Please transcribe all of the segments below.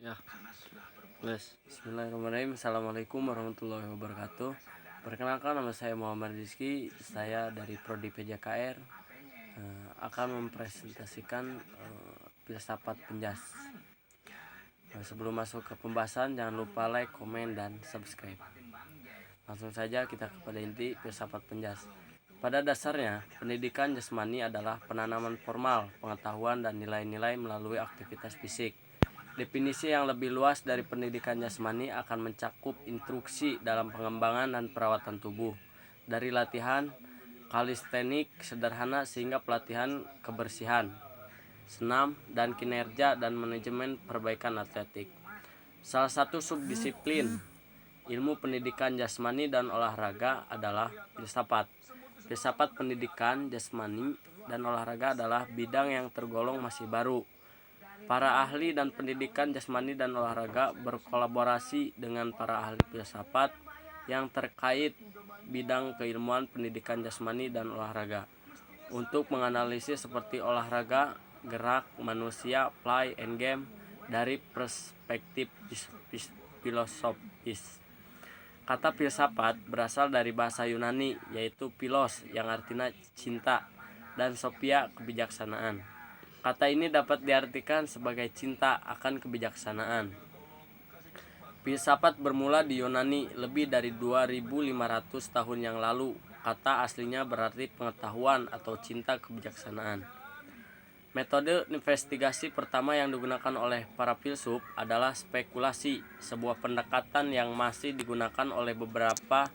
Ya, guys. Bismillahirrahmanirrahim. Assalamualaikum warahmatullahi wabarakatuh. Perkenalkan, nama saya Muhammad Rizky. Saya dari Prodi PJKR akan mempresentasikan filsafat penjas. Sebelum masuk ke pembahasan, jangan lupa like, komen, dan subscribe. Langsung saja kita kepada inti filsafat penjas. Pada dasarnya, pendidikan jasmani adalah penanaman formal pengetahuan dan nilai-nilai melalui aktivitas fisik. Definisi yang lebih luas dari pendidikan jasmani akan mencakup instruksi dalam pengembangan dan perawatan tubuh, dari latihan kalistenik sederhana sehingga pelatihan kebersihan, senam, dan kinerja dan manajemen perbaikan atletik. Salah satu subdisiplin ilmu pendidikan jasmani dan olahraga adalah filsafat. Filsafat pendidikan jasmani dan olahraga adalah bidang yang tergolong masih baru. Para ahli dan pendidikan jasmani dan olahraga berkolaborasi dengan para ahli filsafat yang terkait bidang keilmuan pendidikan jasmani dan olahraga untuk menganalisis seperti olahraga, gerak manusia, play and game dari perspektif filosofis. Kata filsafat berasal dari bahasa Yunani, yaitu philos yang artinya cinta dan sophia kebijaksanaan. Kata ini dapat diartikan sebagai cinta akan kebijaksanaan. Filsafat bermula di Yunani lebih dari 2500 tahun yang lalu. Kata aslinya berarti pengetahuan atau cinta kebijaksanaan. Metode investigasi pertama yang digunakan oleh para filsuf adalah spekulasi, sebuah pendekatan yang masih digunakan oleh beberapa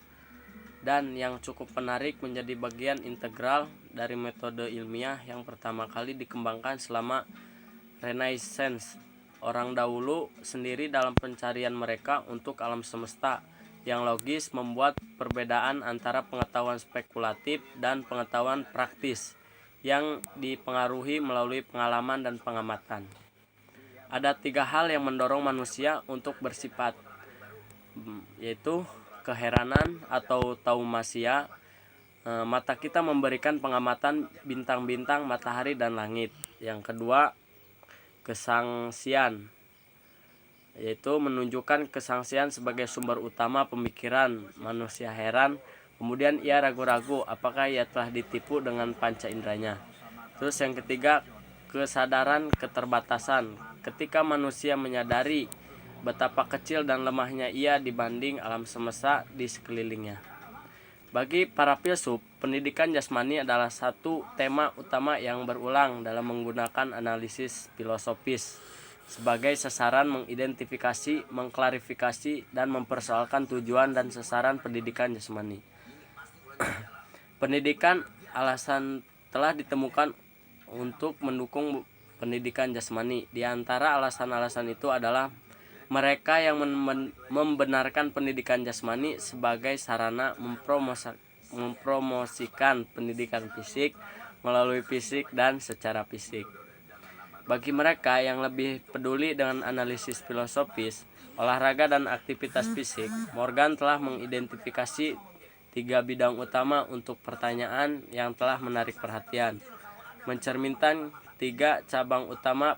dan yang cukup menarik menjadi bagian integral dari metode ilmiah yang pertama kali dikembangkan selama Renaissance. Orang dahulu sendiri dalam pencarian mereka untuk alam semesta yang logis membuat perbedaan antara pengetahuan spekulatif dan pengetahuan praktis yang dipengaruhi melalui pengalaman dan pengamatan. Ada 3 hal yang mendorong manusia untuk bersifat, yaitu keheranan atau taumasia. Mata kita memberikan pengamatan bintang-bintang, matahari, dan langit. Yang kedua, kesangsian, yaitu menunjukkan kesangsian sebagai sumber utama pemikiran. Manusia heran, kemudian ia ragu-ragu apakah ia telah ditipu dengan panca inderanya. Terus yang ketiga, kesadaran keterbatasan, ketika manusia menyadari betapa kecil dan lemahnya ia dibanding alam semesta di sekelilingnya. Bagi para filsuf, pendidikan jasmani adalah satu tema utama yang berulang dalam menggunakan analisis filosofis sebagai sasaran mengidentifikasi, mengklarifikasi, dan mempersoalkan tujuan dan sasaran pendidikan jasmani. Pendidikan alasan telah ditemukan untuk mendukung pendidikan jasmani. Di antara alasan-alasan itu adalah mereka yang membenarkan pendidikan jasmani sebagai sarana mempromosikan pendidikan fisik melalui fisik dan secara fisik. Bagi mereka yang lebih peduli dengan analisis filosofis, olahraga dan aktivitas fisik, Morgan telah mengidentifikasi 3 bidang utama untuk pertanyaan yang telah menarik perhatian, mencerminkan 3 cabang utama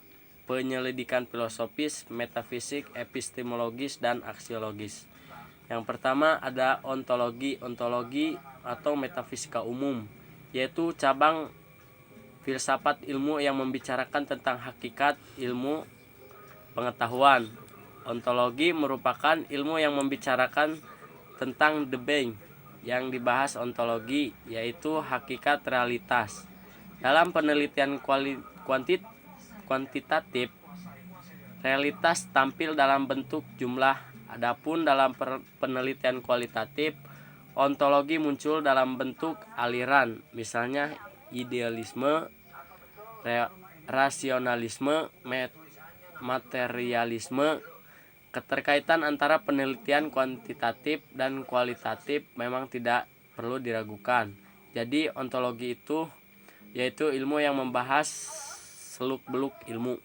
penyelidikan filosofis, metafisik, epistemologis, dan aksiologis. Yang pertama ada ontologi atau metafisika umum, yaitu cabang filsafat ilmu yang membicarakan tentang hakikat ilmu pengetahuan. Ontologi merupakan ilmu yang membicarakan tentang the being. Yang dibahas ontologi yaitu hakikat realitas. Dalam penelitian kuantitatif, realitas tampil dalam bentuk jumlah. Adapun dalam penelitian kualitatif, ontologi muncul dalam bentuk aliran, misalnya idealisme, rasionalisme, materialisme. Keterkaitan antara penelitian kuantitatif dan kualitatif memang tidak perlu diragukan. Jadi ontologi itu yaitu ilmu yang membahas seluk-beluk ilmu.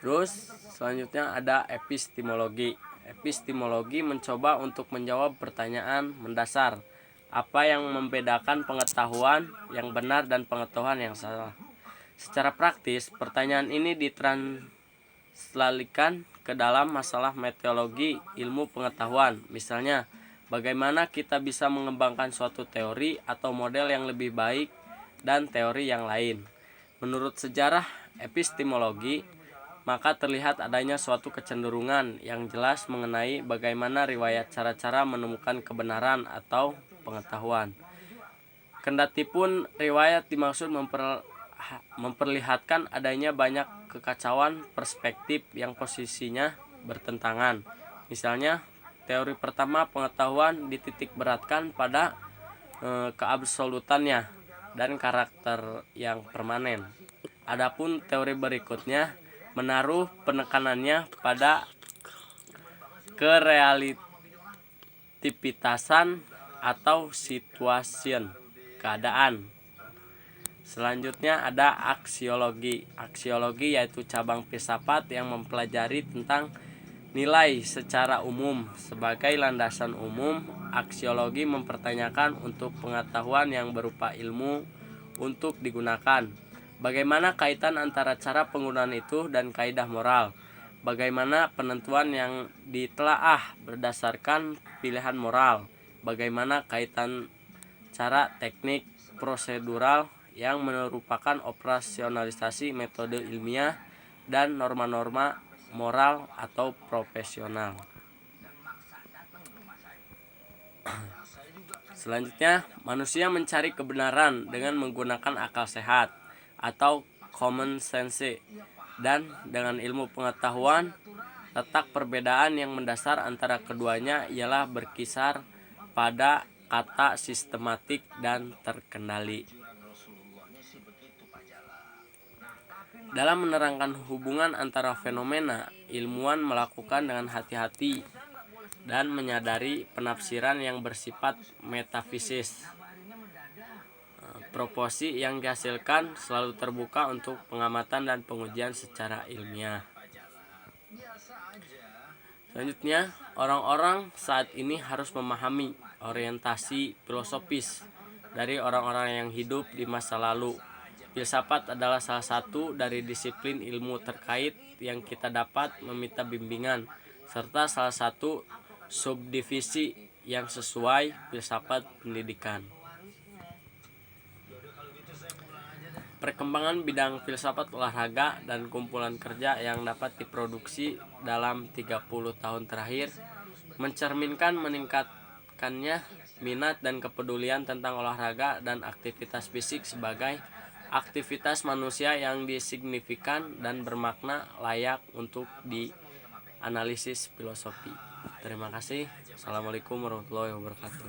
Terus selanjutnya ada epistemologi. Epistemologi mencoba untuk menjawab pertanyaan mendasar, apa yang membedakan pengetahuan yang benar dan pengetahuan yang salah. Secara praktis, pertanyaan ini selalikan ke dalam masalah metodologi ilmu pengetahuan. Misalnya, bagaimana kita bisa mengembangkan suatu teori atau model yang lebih baik dan teori yang lain. Menurut sejarah epistemologi, maka terlihat adanya suatu kecenderungan yang jelas mengenai bagaimana riwayat cara-cara menemukan kebenaran atau pengetahuan. Kendatipun riwayat dimaksud memperlihatkan adanya banyak kekacauan perspektif yang posisinya bertentangan. Misalnya, teori pertama pengetahuan dititik beratkan pada keabsolutannya dan karakter yang permanen. Adapun teori berikutnya menaruh penekanannya pada kerealitivitasan atau situation, keadaan. Selanjutnya ada aksiologi. Aksiologi yaitu cabang filsafat yang mempelajari tentang nilai secara umum. Sebagai landasan umum, aksiologi mempertanyakan untuk pengetahuan yang berupa ilmu untuk digunakan. Bagaimana kaitan antara cara penggunaan itu dan kaidah moral? Bagaimana penentuan yang ditelaah berdasarkan pilihan moral? Bagaimana kaitan cara teknik prosedural yang merupakan operasionalisasi metode ilmiah dan norma-norma moral atau profesional. Selanjutnya, manusia mencari kebenaran dengan menggunakan akal sehat atau common sense, dan dengan ilmu pengetahuan. Letak perbedaan yang mendasar antara keduanya ialah berkisar pada kata sistematik dan terkendali. Dalam menerangkan hubungan antara fenomena, ilmuwan melakukan dengan hati-hati dan menyadari penafsiran yang bersifat metafisis. Proposi yang dihasilkan selalu terbuka untuk pengamatan dan pengujian secara ilmiah. Selanjutnya, orang-orang saat ini harus memahami orientasi filosofis dari orang-orang yang hidup di masa lalu. Filsafat adalah salah satu dari disiplin ilmu terkait yang kita dapat meminta bimbingan, serta salah satu subdivisi yang sesuai filsafat pendidikan. Perkembangan bidang filsafat olahraga dan kumpulan kerja yang dapat diproduksi dalam 30 tahun terakhir mencerminkan meningkatkannya minat dan kepedulian tentang olahraga dan aktivitas fisik sebagai aktivitas manusia yang signifikan dan bermakna layak untuk dianalisis filosofi. Terima kasih. Assalamualaikum warahmatullahi wabarakatuh.